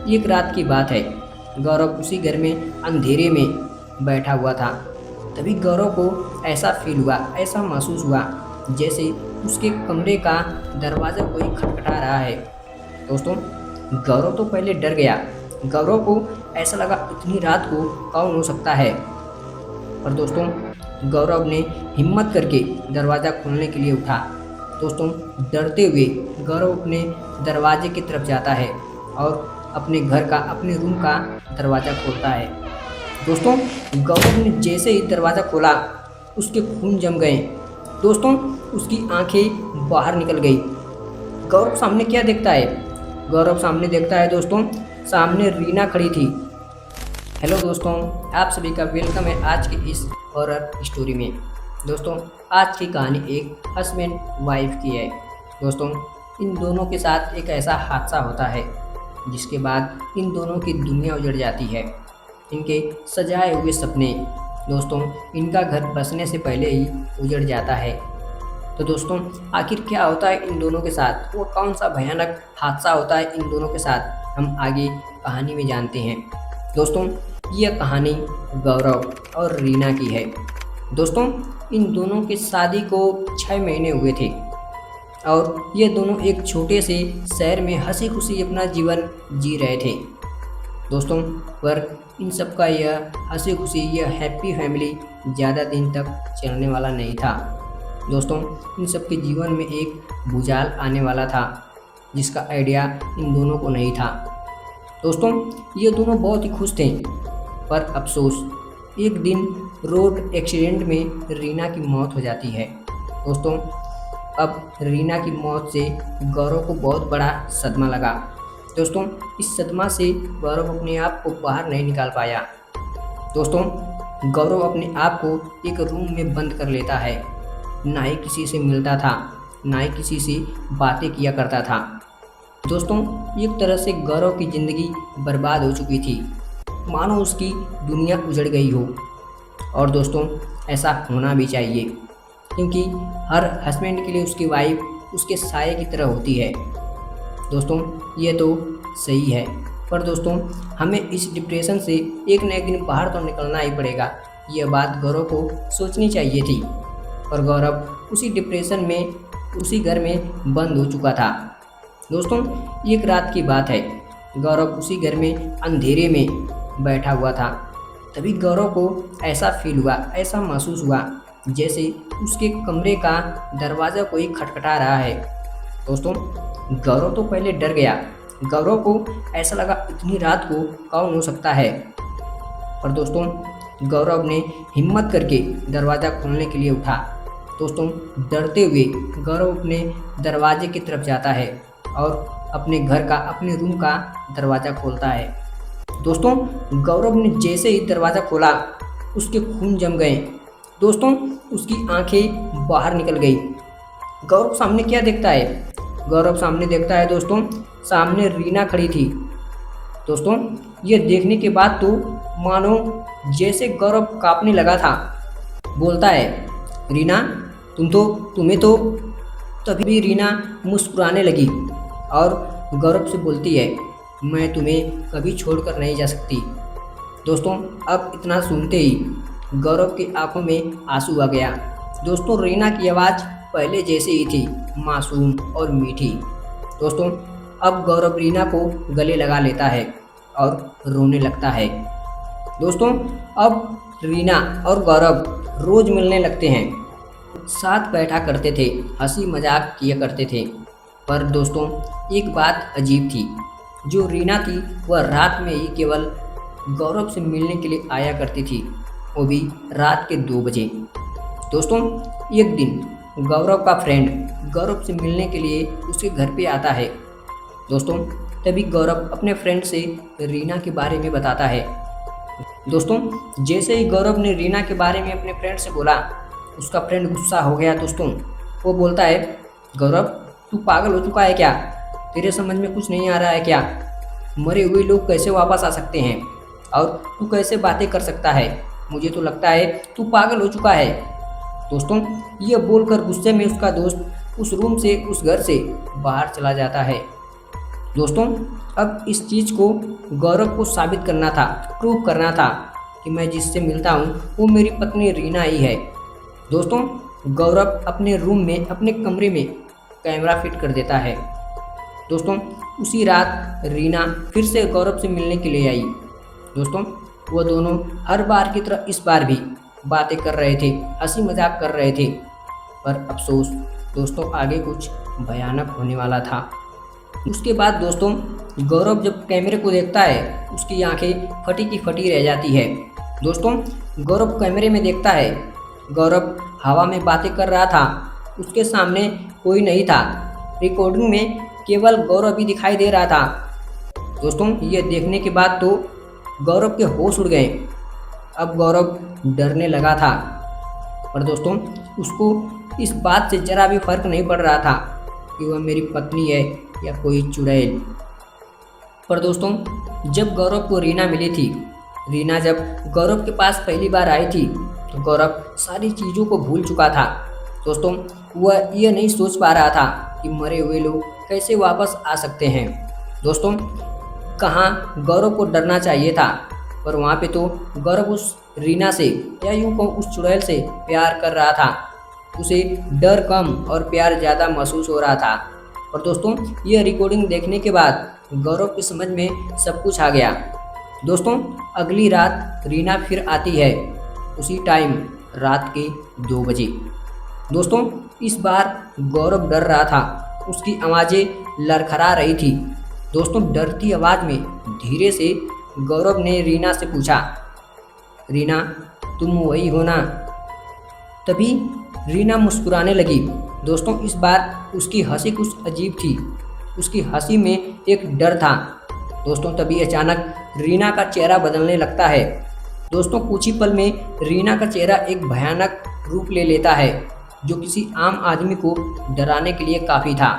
एक रात की बात है। गौरव उसी घर में अंधेरे में बैठा हुआ था। तभी गौरव को ऐसा फील हुआ, ऐसा महसूस हुआ जैसे उसके कमरे का दरवाज़ा कोई खटखटा रहा है। दोस्तों, गौरव तो पहले डर गया। गौरव को ऐसा लगा इतनी रात को कौन हो सकता है। और दोस्तों, गौरव ने हिम्मत करके दरवाज़ा खोलने के लिए उठा। दोस्तों, डरते हुए गौरव अपने दरवाजे की तरफ जाता है और अपने घर का, अपने रूम का दरवाज़ा खोलता है। दोस्तों, गौरव ने जैसे ही दरवाज़ा खोला, उसके खून जम गए। दोस्तों, उसकी आंखें बाहर निकल गई। गौरव सामने क्या देखता है? गौरव सामने देखता है दोस्तों, सामने रीना खड़ी थी। हेलो दोस्तों, आप सभी का वेलकम है आज की इस हॉरर स्टोरी में। दोस्तों, आज की कहानी एक हस्बैंड वाइफ की है। दोस्तों, इन दोनों के साथ एक ऐसा हादसा होता है जिसके बाद इन दोनों की दुनिया उजड़ जाती है। इनके सजाए हुए सपने, दोस्तों, इनका घर बसने से पहले ही उजड़ जाता है। तो दोस्तों, आखिर क्या होता है इन दोनों के साथ? वो कौन सा भयानक हादसा होता है इन दोनों के साथ? हम आगे कहानी में जानते हैं। दोस्तों, यह कहानी गौरव और रीना की है। दोस्तों, इन दोनों की शादी को 6 महीने हुए थे और ये दोनों एक छोटे से शहर में हंसी खुशी अपना जीवन जी रहे थे। दोस्तों, पर इन सब का यह हंसी खुशी, यह हैप्पी फैमिली ज़्यादा दिन तक चलने वाला नहीं था। दोस्तों, इन सब के जीवन में एक भूचाल आने वाला था जिसका आइडिया इन दोनों को नहीं था। दोस्तों, ये दोनों बहुत ही खुश थे, पर अफसोस, एक दिन रोड एक्सीडेंट में रीना की मौत हो जाती है। दोस्तों, अब रीना की मौत से गौरव को बहुत बड़ा सदमा लगा। दोस्तों, इस सदमा से गौरव अपने आप को बाहर नहीं निकाल पाया। दोस्तों, गौरव अपने आप को एक रूम में बंद कर लेता है। ना ही किसी से मिलता था, ना ही किसी से बातें किया करता था। दोस्तों, एक तरह से गौरव की ज़िंदगी बर्बाद हो चुकी थी, मानो उसकी दुनिया उजड़ गई हो। और दोस्तों, ऐसा होना भी चाहिए, क्योंकि हर हस्बैंड के लिए उसकी वाइफ उसके साये की तरह होती है। दोस्तों, ये तो सही है, पर दोस्तों, हमें इस डिप्रेशन से एक न एक दिन बाहर तो निकलना ही पड़ेगा। यह बात गौरव को सोचनी चाहिए थी, पर गौरव उसी डिप्रेशन में, उसी घर में बंद हो चुका था। दोस्तों, एक रात की बात है। गौरव उसी घर में अंधेरे में बैठा हुआ था। तभी गौरव को ऐसा फील हुआ, ऐसा महसूस हुआ जैसे उसके कमरे का दरवाज़ा कोई खटखटा रहा है। दोस्तों, गौरव तो पहले डर गया। गौरव को ऐसा लगा इतनी रात को कौन हो सकता है। और दोस्तों, गौरव ने हिम्मत करके दरवाज़ा खोलने के लिए उठा। दोस्तों, डरते हुए गौरव अपने दरवाजे की तरफ जाता है और अपने घर का, अपने रूम का दरवाज़ा खोलता है। दोस्तों, गौरव ने जैसे ही दरवाज़ा खोला, उसके खून जम गए। दोस्तों, उसकी आंखें बाहर निकल गई। गौरव सामने क्या देखता है? गौरव सामने देखता है दोस्तों, सामने रीना खड़ी थी। दोस्तों, ये देखने के बाद तो मानो जैसे गौरव कांपने लगा था। बोलता है, रीना, तुम्हें तो। तभी रीना मुस्कुराने लगी और गौरव से बोलती है, मैं तुम्हें कभी छोड़कर नहीं जा सकती। दोस्तों, अब इतना सुनते ही गौरव की आंखों में आंसू आ गया। दोस्तों, रीना की आवाज़ पहले जैसे ही थी, मासूम और मीठी। दोस्तों, अब गौरव रीना को गले लगा लेता है और रोने लगता है। दोस्तों, अब रीना और गौरव रोज़ मिलने लगते हैं, साथ बैठा करते थे, हंसी मजाक किया करते थे। पर दोस्तों, एक बात अजीब थी। जो रीना थी वह रात में ही केवल गौरव से मिलने के लिए आया करती थी, वो भी रात के 2 बजे। दोस्तों, एक दिन गौरव का फ्रेंड गौरव से मिलने के लिए उसके घर पे आता है। दोस्तों, तभी गौरव अपने फ्रेंड से रीना के बारे में बताता है। दोस्तों, जैसे ही गौरव ने रीना के बारे में अपने फ्रेंड से बोला, उसका फ्रेंड गुस्सा हो गया। दोस्तों, वो बोलता है, गौरव, तू पागल हो चुका है क्या? तेरे समझ में कुछ नहीं आ रहा है क्या? मरे हुए लोग कैसे वापस आ सकते हैं और तू कैसे बातें कर सकता है? मुझे तो लगता है तू पागल हो चुका है। दोस्तों, यह बोलकर गुस्से में उसका दोस्त उस रूम से, उस घर से बाहर चला जाता है। दोस्तों अब इस चीज़ को गौरव को साबित करना था, प्रूव करना था कि मैं जिससे मिलता हूँ वो मेरी पत्नी रीना ही है। दोस्तों गौरव अपने रूम में, अपने कमरे में कैमरा फिट कर देता है। दोस्तों उसी रात रीना फिर से गौरव से मिलने के लिए आई। दोस्तों वो दोनों हर बार की तरह इस बार भी बातें कर रहे थे, हंसी मजाक कर रहे थे। पर अफसोस दोस्तों आगे कुछ भयानक होने वाला था। उसके बाद दोस्तों गौरव जब कैमरे को देखता है उसकी आंखें फटी की फटी रह जाती है। दोस्तों गौरव कैमरे में देखता है गौरव हवा में बातें कर रहा था, उसके सामने कोई नहीं था। रिकॉर्डिंग में केवल गौरव ही दिखाई दे रहा था। दोस्तों ये देखने के बाद तो गौरव के होश उड़ गए। अब गौरव डरने लगा था, पर दोस्तों उसको इस बात से जरा भी फर्क नहीं पड़ रहा था कि वह मेरी पत्नी है या कोई चुड़ैल। पर दोस्तों जब गौरव को रीना मिली थी, रीना जब गौरव के पास पहली बार आई थी तो गौरव सारी चीज़ों को भूल चुका था। दोस्तों वह यह नहीं सोच पा रहा था कि मरे हुए लोग कैसे वापस आ सकते हैं। दोस्तों कहाँ गौरव को डरना चाहिए था, पर वहाँ पे तो गौरव उस रीना से या यूँ को उस चुड़ैल से प्यार कर रहा था। उसे डर कम और प्यार ज़्यादा महसूस हो रहा था। और दोस्तों यह रिकॉर्डिंग देखने के बाद गौरव की समझ में सब कुछ आ गया। दोस्तों अगली रात रीना फिर आती है, उसी टाइम रात के 2 बजे। दोस्तों इस बार गौरव डर रहा था, उसकी आवाज़ें लड़खड़ा रही थी। दोस्तों डरती आवाज़ में धीरे से गौरव ने रीना से पूछा, रीना तुम वही हो ना? तभी रीना मुस्कुराने लगी। दोस्तों इस बार उसकी हंसी कुछ अजीब थी, उसकी हंसी में एक डर था। दोस्तों तभी अचानक रीना का चेहरा बदलने लगता है। दोस्तों कुछ ही पल में रीना का चेहरा एक भयानक रूप ले लेता है, जो किसी आम आदमी को डराने के लिए काफ़ी था।